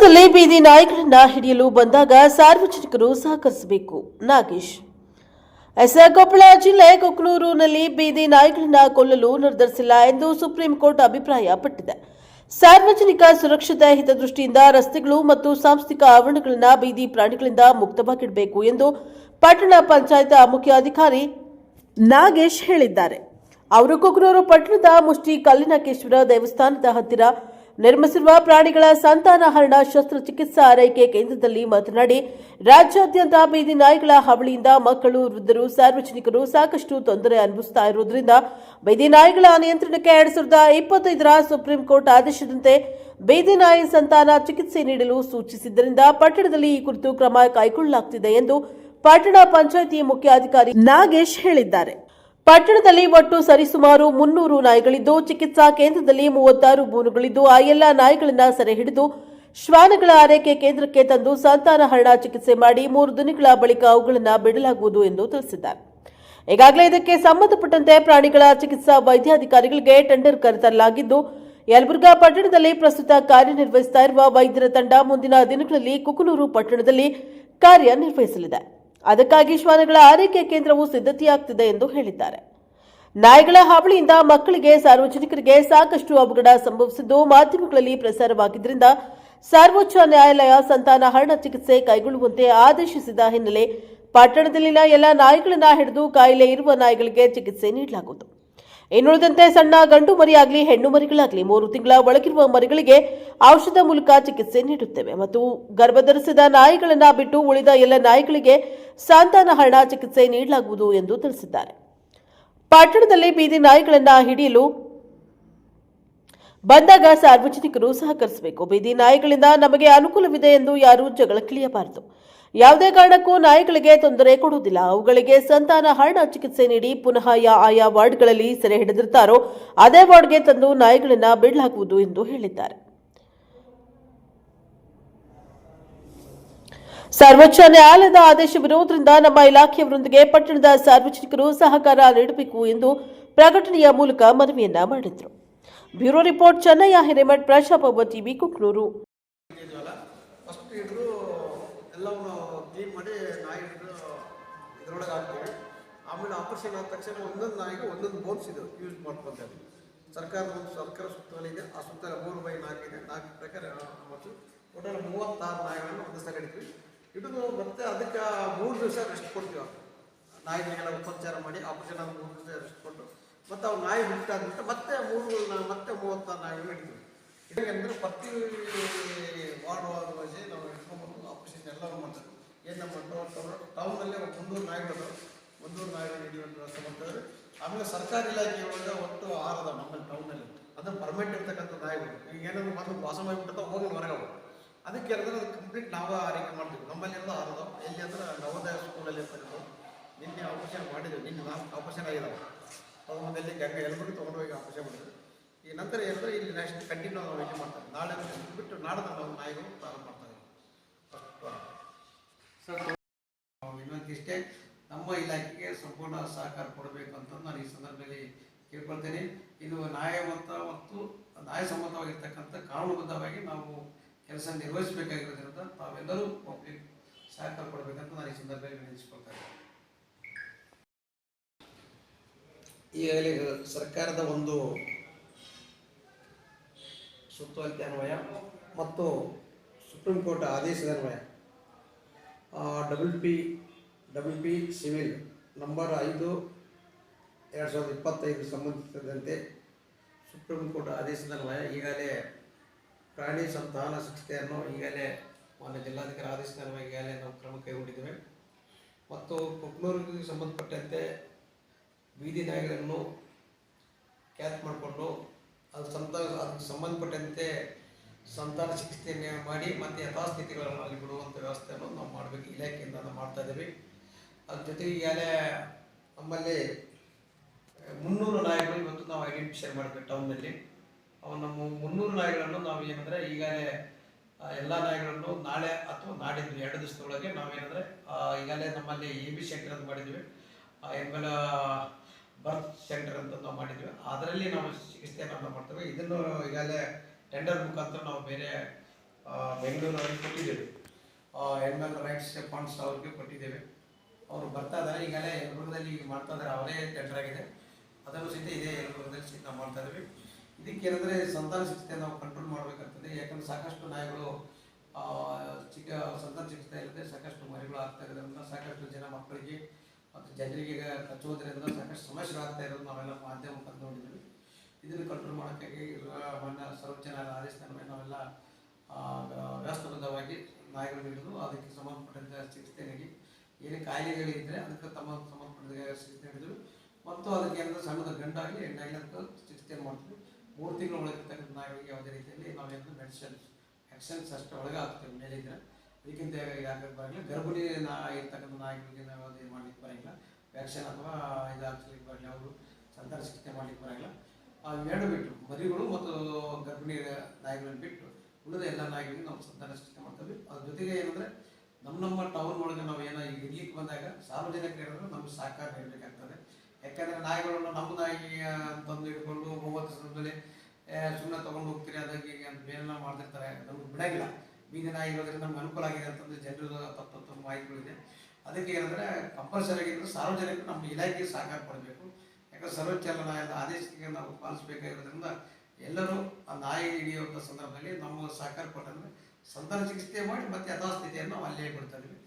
ಪಟ್ಟಣದಲ್ಲಿ ಬೀದಿ ನಾಯಿಗಳನ್ನ ಹಿಡಿಯಲು ಬಂದಾಗ ಸಾರ್ವಜನಿಕರು ಸಹಕರಿಸಬೇಕು. ನಾಗೇಶ್. ಕೊಪ್ಪಳ ಜಿಲ್ಲೆ ಕೊಕ್ಕನೂರಿನಲ್ಲಿ ಬೀದಿ ನಾಯಿಗಳನ್ನ ಕೊಲ್ಲಲು ನಿರ್ಧರಿಸಿಲ್ಲ ಎಂದು ಸುಪ್ರೀಂ ಕೋರ್ಟ್ ಅಭಿಪ್ರಾಯಪಟ್ಟಿದೆ. ಸಾರ್ವಜನಿಕ ಸುರಕ್ಷತೆ ಹಿತದೃಷ್ಟಿಯಿಂದ ರಸ್ತೆಗಳು ಮತ್ತು ಸಾಂಸ್ಥಿಕ ಆವರಣಗಳನ್ನು ಬೀದಿ ಪ್ರಾಣಿಗಳಿಂದ ಮುಕ್ತವಾಗಿಡಬೇಕು ಎಂದು ಪಟ್ಟಣ ಪಂಚಾಯತ್ ಮುಖ್ಯ ಅಧಿಕಾರಿ ನಾಗೇಶ್ ಹೇಳಿದ್ದಾರೆ. ಅವರು ಕೊಕ್ಕನೂರು ಪಟ್ಟಣದ ಮುಷ್ಟಿ ಕಲ್ಲಿನಕೇಶ್ವರ ದೇವಸ್ಥಾನದ ಹತ್ತಿರ ನಿರ್ಮಿಸಿರುವ ಪ್ರಾಣಿಗಳ ಸಂತಾನಹರಣ ಶಸ್ತ್ರಚಿಕಿತ್ಸಾ ಆರೈಕೆ ಕೇಂದ್ರದಲ್ಲಿ ಮಾತನಾಡಿ, ರಾಜ್ಯಾದ್ಯಂತ ಬೀದಿ ನಾಯಿಗಳ ಹಾವಳಿಯಿಂದ ಮಕ್ಕಳು, ವೃದ್ಧರು, ಸಾರ್ವಜನಿಕರು ಸಾಕಷ್ಟು ತೊಂದರೆ ಅನುಭವಿಸುತ್ತಾ ಇರುವುದರಿಂದ ಬೀದಿ ನಾಯಿಗಳ ನಿಯಂತ್ರಣಕ್ಕೆ 2025ರ ಸುಪ್ರೀಂ ಕೋರ್ಟ್ ಆದೇಶದಂತೆ ಬೀದಿ ನಾಯಿ ಸಂತಾನ ಚಿಕಿತ್ಸೆ ನೀಡಲು ಸೂಚಿಸಿದ್ದರಿಂದ ಪಟ್ಟಣದಲ್ಲಿ ಈ ಕುರಿತು ಕ್ರಮ ಕೈಗೊಳ್ಳಲಾಗುತ್ತಿದೆ ಎಂದು ಪಟ್ಟಣ ಪಂಚಾಯಿತಿ ಮುಖ್ಯ ಅಧಿಕಾರಿ ನಾಗೇಶ್ ಹೇಳಿದ್ದಾರೆ. ಪಟ್ಟಣದಲ್ಲಿ ಒಟ್ಟು ಸರಿಸುಮಾರು 300 ನಾಯಿಗಳಿದ್ದು, ಚಿಕಿತ್ಸಾ ಕೇಂದ್ರದಲ್ಲಿ 36 ಬೋನುಗಳಿದ್ದು, ಆ ಎಲ್ಲ ನಾಯಿಗಳನ್ನು ಸೆರೆ ಹಿಡಿದು ಶ್ವಾನಗಳ ಆರೈಕೆ ಕೇಂದ್ರಕ್ಕೆ ತಂದು ಸಂತಾನಹರಣ ಚಿಕಿತ್ಸೆ ಮಾಡಿ 3 ದಿನಗಳ ಬಳಿಕ ಅವುಗಳನ್ನು ಬಿಡಲಾಗುವುದು ಎಂದು ತಿಳಿಸಿದ್ದಾರೆ. ಈಗಾಗಲೇ ಇದಕ್ಕೆ ಸಂಬಂಧಪಟ್ಟಂತೆ ಪ್ರಾಣಿಗಳ ಚಿಕಿತ್ಸಾ ವೈದ್ಯಾಧಿಕಾರಿಗಳಿಗೆ ಟೆಂಡರ್ ಕರೆತರಲಾಗಿದ್ದು, ಯಲಬುರ್ಗಾ ಪಟ್ಟಣದಲ್ಲಿ ಪ್ರಸ್ತುತ ಕಾರ್ಯನಿರ್ವಹಿಸುತ್ತಾ ಇರುವ ವೈದ್ಯರ ತಂಡ ಮುಂದಿನ ದಿನಗಳಲ್ಲಿ ಕುಕನೂರು ಪಟ್ಟಣದಲ್ಲಿ ಕಾರ್ಯನಿರ್ವಹಿಸಲಿದೆ. ಅದಕ್ಕಾಗಿ ಶ್ವಾನಗಳ ಆರೈಕೆ ಕೇಂದ್ರವು ಸಿದ್ಧತೆಯಾಗುತ್ತಿದೆ ಎಂದು ಹೇಳಿದ್ದಾರೆ. ನಾಯಿಗಳ ಹಾವಳಿಯಿಂದ ಮಕ್ಕಳಿಗೆ, ಸಾರ್ವಜನಿಕರಿಗೆ ಸಾಕಷ್ಟು ಅವಘಡ ಸಂಭವಿಸಿದ್ದು ಮಾಧ್ಯಮಗಳಲ್ಲಿ ಪ್ರಸಾರವಾಗಿದ್ದರಿಂದ ಸರ್ವೋಚ್ಚ ನ್ಯಾಯಾಲಯ ಸಂತಾನಹರಣ ಚಿಕಿತ್ಸೆ ಕೈಗೊಳ್ಳುವಂತೆ ಆದೇಶಿಸಿದ ಹಿನ್ನೆಲೆ ಪಟ್ಟಣದಲ್ಲಿನ ಎಲ್ಲ ನಾಯಿಗಳನ್ನು ಹಿಡಿದು ಕಾಯಿಲೆ ಇರುವ ನಾಯಿಗಳಿಗೆ ಚಿಕಿತ್ಸೆ ನೀಡಲಾಗುವುದು. ಇನ್ನುಳಿದಂತೆ ಸಣ್ಣ ಗಂಡು ಮರಿಯಾಗಲಿ ಹೆಣ್ಣು ಮರಿಗಳಾಗಲಿ 3 ತಿಂಗಳ ಒಳಗಿರುವ ಮರಿಗಳಿಗೆ ಔಷಧ ಮೂಲಕ ಚಿಕಿತ್ಸೆ ನೀಡುತ್ತೇವೆ ಮತ್ತು ಗರ್ಭಧರಿಸಿದ ನಾಯಿಗಳನ್ನು ಬಿಟ್ಟು ಉಳಿದ ಎಲ್ಲ ನಾಯಿಗಳಿಗೆ ಸಂತಾನಹರಣ ಚಿಕಿತ್ಸೆ ನೀಡಲಾಗುವುದು ಎಂದು ತಿಳಿಸಿದ್ದಾರೆ. ಪಟ್ಟಣದಲ್ಲಿ ಬೀದಿ ನಾಯಿಗಳನ್ನು ಹಿಡಿಯಲು ಬಂದಾಗ ಸಾರ್ವಜನಿಕರು ಸಹಕರಿಸಬೇಕು. ಬೀದಿ ನಾಯಿಗಳಿಂದ ನಮಗೆ ಅನುಕೂಲವಿದೆ ಎಂದು ಯಾರೂ ಜಗಳಕ್ಕಿಳಿಯಬಾರದು. ಯಾವುದೇ ಕಾರಣಕ್ಕೂ ನಾಯಿಗಳಿಗೆ ತೊಂದರೆ ಕೊಡುವುದಿಲ್ಲ. ಅವುಗಳಿಗೆ ಸಂತಾನಹರಣ ಚಿಕಿತ್ಸೆ ನೀಡಿ ಪುನಃ ಆಯಾ ವಾರ್ಡ್ಗಳಲ್ಲಿ ಸೆರೆ ಹಿಡಿದಿರುತ್ತಾರೋ ಅದೇ ವಾರ್ಡ್ಗೆ ತಂದು ನಾಯಿಗಳನ್ನು ಬಿಡಲಾಗುವುದು ಎಂದು ಹೇಳಿದ್ದಾರೆ. ಸರ್ವೋಚ್ಚ ನ್ಯಾಯಾಲಯದ ಆದೇಶವಿರುವುದರಿಂದ ನಮ್ಮ ಇಲಾಖೆಯವರೊಂದಿಗೆ ಪಟ್ಟಣದ ಸಾರ್ವಜನಿಕರು ಸಹಕಾರ ನೀಡಬೇಕು ಎಂದು ಪ್ರಕಟಣೆಯ ಮೂಲಕ ಮನವಿಯನ್ನ ಮಾಡಿದರು. ಬ್ಯೂರೋ ರಿಪೋರ್ಟ್, ಚೆನ್ನಯ್ಯ ಹಿರೇಮಠ್, ಪ್ರಜಾಪ್ರಭುತ್ವ ಟಿವಿ, ಕುಕ್ನೂರು. ಎಲ್ಲವನ್ನು ಕ್ಲೀನ್ ಮಾಡಿ ನಾಯಿ ಇದರೊಳಗೆ ಹಾಕ್ತೀವಿ. ಆಮೇಲೆ ಆಪರೇಷನ್ ಆದ ತಕ್ಷಣ ಒಂದೊಂದು ನಾಯಿಗೆ ಒಂದೊಂದು ಬೋನ್ಸ್ ಇದು ಯೂಸ್ ಮಾಡ್ಕೊತೇವೆ. ಸರ್ಕಾರ ಸುತ್ತಲಿದೆ. ಆ ಸುತ್ತಲ 3/4 ಇದೆ. 4 ಪ್ರಕಾರ ಮತ್ತು ಟೋಟಲ್ 36 ನಾಯಿಗಳನ್ನು ಒಂದು ಸಲ ಹಿಡಿತೀವಿ. ಹಿಡಿದು ಮತ್ತೆ ಅದಕ್ಕೆ 3 ದಿವಸ ರೆಸ್ಟ್ ಕೊಡ್ತೀವಿ. ನಾಯಿಗಳಿಗೆಲ್ಲ ಉಪಚಾರ ಮಾಡಿ ಆಪರೇಷನ್ ಆದ 3 ದಿವಸ ರೆಸ್ಟ್ ಕೊಟ್ಟು ಮತ್ತು ಅವು ನಾಯಿ ಬಿಟ್ಟಾದ್ಬಿಟ್ಟು ಮತ್ತೆ 36 ನಾಯಿಗಳು ಹಿಡಿತೀವಿ. ಇದಕ್ಕೆ ಪ್ರತಿ ವಾರ್ಡ್ ವೈಸೇ ನಾವು ಹಿಡ್ಕೊಂಡ್ಬಂದು ಆಪರೇಷನ್ ಎಲ್ಲರೂ ಮಾಡ್ತಾರೆ. ಏನು ನಮ್ಮ ಟೌನಲ್ಲಿ 300 ನಾಯಿಗಳು 300 ನಾಯಿಗಳು ಹಿಡಿಯುವಂಥ ವ್ಯವಸ್ಥೆ ಮಾಡ್ತಾರೆ. ಆಮೇಲೆ ಸರ್ಕಾರಿ ಇಲಾಖೆ ಒಳಗೆ ಒಟ್ಟು 6 ಅದಾವೆ ನಮ್ಮಲ್ಲಿ ಟೌನಲ್ಲಿ. ಅದನ್ನು ಪರ್ಮನೆಂಟ್ ಇರ್ತಕ್ಕಂಥ ನಾಯಿಗಳು. ಈಗ ಏನಾದ್ರು ಮೊದಲು ವಾಸ ಮಾಡಿಬಿಟ್ಟು ಹೋಗಿ ಹೊರಗೆ ಅದಕ್ಕೆ ಏನಂದ್ರೆ ಅದು ಕಂಪ್ಲೀಟ್ ನಾವು ಆರೈಕೆ ಮಾಡ್ತೀವಿ. ನಮ್ಮಲ್ಲೆಲ್ಲ 6 ಅದಾವೆ. ಎಲ್ಲಿ ಅಂದ್ರೆ ನವೋದಯ ಸ್ಕೂಲಲ್ಲಿ ಇರ್ತಾರೆ. ನಿನ್ನೆ ಆಪರೇಷನ್ ಮಾಡಿದ್ದೀವಿ. ನಿನ್ನೆ ಆಪರೇಷನ್ ಆಗಿದ್ದಾವೆ. ತಗೊಂಬಂದಲ್ಲಿ ಎಲ್ಲರಿಗೂ ತೊಗೊಂಡೋಗಿ ಆಪರೇಷನ್ ಮಾಡಿದ್ವಿ. ಈ ನಂತರ ಏನಂದರೆ ಇಲ್ಲಿ ನೆಕ್ಸ್ಟ್ ಕಂಟಿನ್ಯೂ ನಾವು ವೆಯ್ಟ್ ಮಾಡ್ತಾರೆ. ನಾಳೆ ಬಿಟ್ಟು ನಾಡ್ದು ನಾವು ನಾಯಿಗಳು ಪ್ರಾರಂಭ ಮಾಡ್ತಾರೆ. ಇನ್ನೊಂದಿಷ್ಟೇ ನಮ್ಮ ಇಲಾಖೆಗೆ ಸಂಪೂರ್ಣ ಸಹಕಾರ ಕೊಡಬೇಕು ಅಂತ ನಾನು ಈ ಸಂದರ್ಭದಲ್ಲಿ ಕೇಳ್ಕೊಳ್ತೇನೆ. ಇದು ನ್ಯಾಯವಂತ ಮತ್ತು ನ್ಯಾಯಸಮ್ಮತವಾಗಿರ್ತಕ್ಕಂಥ ಕಾನೂನುಬದ್ಧವಾಗಿ ನಾವು ಕೆಲಸ ನಿರ್ವಹಿಸಬೇಕಾಗಿರೋದ್ರಿಂದ ತಾವೆಲ್ಲರೂ ಪಬ್ಲಿಕ್ ಸಹಕಾರ ಕೊಡಬೇಕಂತ ನಾನು ಈ ಸಂದರ್ಭದಲ್ಲಿ ವಿನಂತಿಸ್ಕೊಳ್ತೇನೆ. ಈಗಾಗಲೇ ಸರ್ಕಾರದ ಒಂದು ಸುತ್ತೋಲೆಯ ಅನ್ವಯ ಮತ್ತು ಸುಪ್ರೀಂ ಕೋರ್ಟ್ ಆದೇಶದ ಅನ್ವಯ ಡಬ್ಲ್ಯೂ ಪಿ ಸಿವಿಲ್ ನಂಬರ್ 5/2025 ಸಂಬಂಧಿಸಿದಂತೆ ಸುಪ್ರೀಂ ಕೋರ್ಟ್ ಆದೇಶದ ಅನ್ವಯ ಈಗಾಗಲೇ ಪ್ರಾಣಿ ಸಂತಾನ ಚಿಕಿತ್ಸೆಯನ್ನು ಈಗಾಗಲೇ ಮಾನ್ಯ ಜಿಲ್ಲಾಧಿಕಾರಿ ಆದೇಶದ ಅನ್ವಯ ಈಗಾಗಲೇ ನಾವು ಕ್ರಮ ಕೈಗೊಂಡಿದ್ದೇವೆ. ಮತ್ತು ಕುಕ್ನೂರಿಗೆ ಸಂಬಂಧಪಟ್ಟಂತೆ ಬೀದಿ ನಾಯಿಗಳನ್ನು ಕ್ಯಾಚ್ ಮಾಡಿಕೊಂಡು ಅದಕ್ಕೆ ಸಂಬಂಧಪಟ್ಟಂತೆ ಸಂತಾನ ಚಿಕಿತ್ಸೆಯನ್ನು ಮಾಡಿ ಮತ್ತು ಯಥಾಸ್ಥಿತಿಗಳನ್ನು ಅಲ್ಲಿ ಬಿಡುವಂಥ ವ್ಯವಸ್ಥೆಯನ್ನು ನಾವು ಮಾಡಬೇಕು. ಇಲಾಖೆಯಿಂದ ನಾವು ಮಾಡ್ತಾ ಇದ್ದೇವೆ. ಅದ್ರ ಜೊತೆಗೆ ಈಗಾಗಲೇ ನಮ್ಮಲ್ಲಿ 300 ನಾಯಿಗಳು ಇವತ್ತು ನಾವು ಐಡೆಂಟಿಫೈ ಮಾಡಬೇಕು ಟೌನ್ನಲ್ಲಿ. ಅವನ್ನ 300 ನಾಯಿಗಳನ್ನು ನಾವು ಏನಂದರೆ ಈಗಾಗಲೇ ಎಲ್ಲ ನಾಯಿಗಳನ್ನು ನಾಳೆ ಅಥವಾ ನಾಡಿದ್ದು 2 ದಿವಸದೊಳಗೆ ನಾವೇನಂದರೆ ಈಗಾಗಲೇ ನಮ್ಮಲ್ಲಿ AB ಸೆಂಟರ್ ಅಂತ ಮಾಡಿದ್ದೀವಿ. ಆಮೇಲೆ ಬರ್ತ್ ಸೆಂಟರ್ ಅಂತ ನಾವು ಮಾಡಿದ್ವಿ. ಅದರಲ್ಲಿ ನಾವು ಚಿಕಿತ್ಸೆಯನ್ನು ಮಾಡ್ತೇವೆ. ಇದನ್ನು ಈಗಾಗಲೇ ಟೆಂಡರ್ ಮುಖಾಂತರ ನಾವು ಬೇರೆ ಬೆಂಗಳೂರಲ್ಲಿ ಕೊಟ್ಟಿದ್ದೇವೆ. ಆ್ಯನಿಮಲ್ ರೈಟ್ಸ್ ಫಂಡ್ಸ್ ಅವ್ರಿಗೆ ಕೊಟ್ಟಿದ್ದೇವೆ. ಅವರು ಬರ್ತಾ ಇದ್ದಾರೆ. ಈಗಲೇ ಯಲಬುರ್ಗದಲ್ಲಿ ಈಗ ಮಾಡ್ತಾ ಇದ್ದಾರೆ, ಅವರೇ ಟೆಂಡರ್ ಆಗಿದೆ. ಅದನ್ನು ಸಹಿತ ಇದೇ ಯಲಬುರ್ಗದಲ್ಲಿ ಸಹಿತ ನಾವು ಮಾಡ್ತಾ ಇದ್ದೀವಿ. ಇದಕ್ಕೆ ಏನಂದರೆ ಸಂತಾನ ಶಿಕ್ಷೆ ನಾವು ಕಂಟ್ರೋಲ್ ಮಾಡಬೇಕಾಗ್ತದೆ. ಯಾಕಂದರೆ ಸಾಕಷ್ಟು ನಾಯಿಗಳು ಸಂತಾನ ಶಿಕ್ಷೆ ಇಲ್ಲದೆ ಸಾಕಷ್ಟು ಮರಿಗಳು ಆಗ್ತಾ ಇರೋದ್ರಿಂದ ಸಾಕಷ್ಟು ಜನ ಮಕ್ಕಳಿಗೆ ಮತ್ತು ಜನರಿಗೆ ಕಚ್ಚೋದ್ರಿಂದ ಸಾಕಷ್ಟು ಸಮಸ್ಯೆಗಳಾಗ್ತಾ ಇರೋದು ನಾವೆಲ್ಲ ಮಾಧ್ಯಮ ಮುಖಾಂತರ ನೋಡಿದ್ದೀವಿ. ಇದನ್ನು ಕಂಟ್ರೋಲ್ ಮಾಡೋಕ್ಕಾಗಿ ಮೊನ್ನೆ ಸರ್ವೋಚ್ಚ ನ್ಯಾಯಾಲಯದ ಆದೇಶದ ಮೇಲೆ ನಾವೆಲ್ಲ ವ್ಯವಸ್ಥಾಬದ್ಧವಾಗಿ ನಾಯಿಗಳು ಹಿಡಿದು ಅದಕ್ಕೆ ಸಂಬಂಧಪಟ್ಟಂಥ ಚಿಕಿತ್ಸೆ ನೀಡಿ ಏನೇ ಕಾಯಿಲೆಗಳಿದ್ದರೆ ಅದಕ್ಕೆ ಸಂಬಂಧಪಟ್ಟ ಚಿಕಿತ್ಸೆ ಹಿಡಿದು ಮತ್ತು ಅದಕ್ಕೆ ಏನಾದರೂ ಸಣ್ಣದ ಗಂಡಾಗಲಿ ಹೆಣ್ಣಾಗಲಿ ಅಂತ ಚಿಕಿತ್ಸೆ ಮಾಡ್ತೀವಿ. 3 ತಿಂಗಳ ಒಳಗಿರ್ತಕ್ಕಂಥ ನಾಯಿಗಳಿಗೆ ಯಾವುದೇ ರೀತಿಯಲ್ಲಿ ನಾವೇನು ಮೆಡಿಸಿನ್ ವ್ಯಾಕ್ಸಿನ್ಸ್ ಅಷ್ಟು ಒಳಗೆ ಹಾಕ್ತೇವೆ ಮೇಲಿದ್ರೆ. ಇದಕ್ಕಿಂತ ಯಾಕೆ ಬರೋಂಗಿಲ್ಲ. ಗರ್ಭಿಣಿ ಇರ್ತಕ್ಕಂಥ ನಾಯಿಗಳಿಗೆ ನಾವು ಯಾವುದೇ ಮಾಡಲಿಕ್ಕೆ ಬರೋಂಗಿಲ್ಲ. ವ್ಯಾಕ್ಸಿನ್ ಅಥವಾ ಇದು ಹಾಕ್ಲಿಕ್ಕೆ ಬರೋಂಗಿಲ್ಲ. ಅವರು ಸಂತಾನ ಚಿಕಿತ್ಸೆ ಮಾಡಲಿಕ್ಕೆ ಬರೋಂಗಿಲ್ಲ. ಎರಡು ಬಿಟ್ಟು ಮರಿಗಳು ಮತ್ತು ಗರ್ಭಿಣಿ ನಾಯಿಗಳನ್ನು ಬಿಟ್ಟು ಉಳಿದ ಎಲ್ಲ ನಾಯಿಗಳಿಗೆ ನಾವು ಸಂತಾನ ಚಿಕಿತ್ಸೆ ಮಾಡ್ತೀವಿ. ಅದ್ರ ಜೊತೆಗೆ ಏನಂದರೆ ನಮ್ಮ ಟೌನ್ ಒಳಗೆ ನಾವು ಏನೋ ಈಗ ಇರ್ಲಿಕ್ಕೆ ಬಂದಾಗ ಸಾರ್ವಜನಿಕರು ನಮ್ಗೆ ಸಹಕಾರ ನೀಡಬೇಕಾಗ್ತದೆ. ಯಾಕೆಂದರೆ ನಾಯಿಗಳನ್ನು ನಮ್ಮ ನಾಯಿಗೆ ತಂದು ಹಿಡ್ಕೊಂಡು 30 ದಿವಸದಲ್ಲಿ ಸುಮ್ಮನೆ ತೊಗೊಂಡು ಹೋಗ್ತೀರಿ ಅದಕ್ಕೆ ಈಗ ಅಂತ ಬೇರೆಲ್ಲ ಮಾಡ್ತಿರ್ತಾರೆ. ನಮ್ಗೆ ಬಿಡೋಂಗಿಲ್ಲ. ಬೀದಿ ನಾಯಿ ಇರೋದ್ರಿಂದ ನಮ್ಗೆ ಅನುಕೂಲ ಆಗಿದೆ ಅಂತಂದರೆ ಜನರು ತಪ್ಪು ಮಾಹಿತಿಗಳಿದೆ. ಅದಕ್ಕೆ ಏನಂದರೆ ಕಂಪಲ್ಸರಿ ಆಗಿದ್ರೆ ಸಾರ್ವಜನಿಕರು ನಮ್ಮ ಇಲಾಖೆಗೆ ಸಹಕಾರ ಕೊಡಬೇಕು. ಯಾಕಂದರೆ ಸರ್ವೋಚ್ಚ ನ್ಯಾಯಾಲಯದ ಆದೇಶಕ್ಕೆ ನಾವು ಪಾಲಿಸಬೇಕಾಗಿರೋದ್ರಿಂದ ಎಲ್ಲರೂ ಆ ನಾಯಿ ಹಿಡಿಯುವಂಥ ಸಂದರ್ಭದಲ್ಲಿ ನಮ್ಮ ಸಹಕಾರ ಕೊಟ್ಟಂದರೆ ಸಂತಾನ ಚಿಕಿತ್ಸೆ ಮಾಡಿ ಮತ್ತು ಯಥಾಸ್ಥಿತಿಯನ್ನು ನಾವು ಅಲ್ಲೇ ಬಿಡ್ತಾ ಇದ್ದೀವಿ.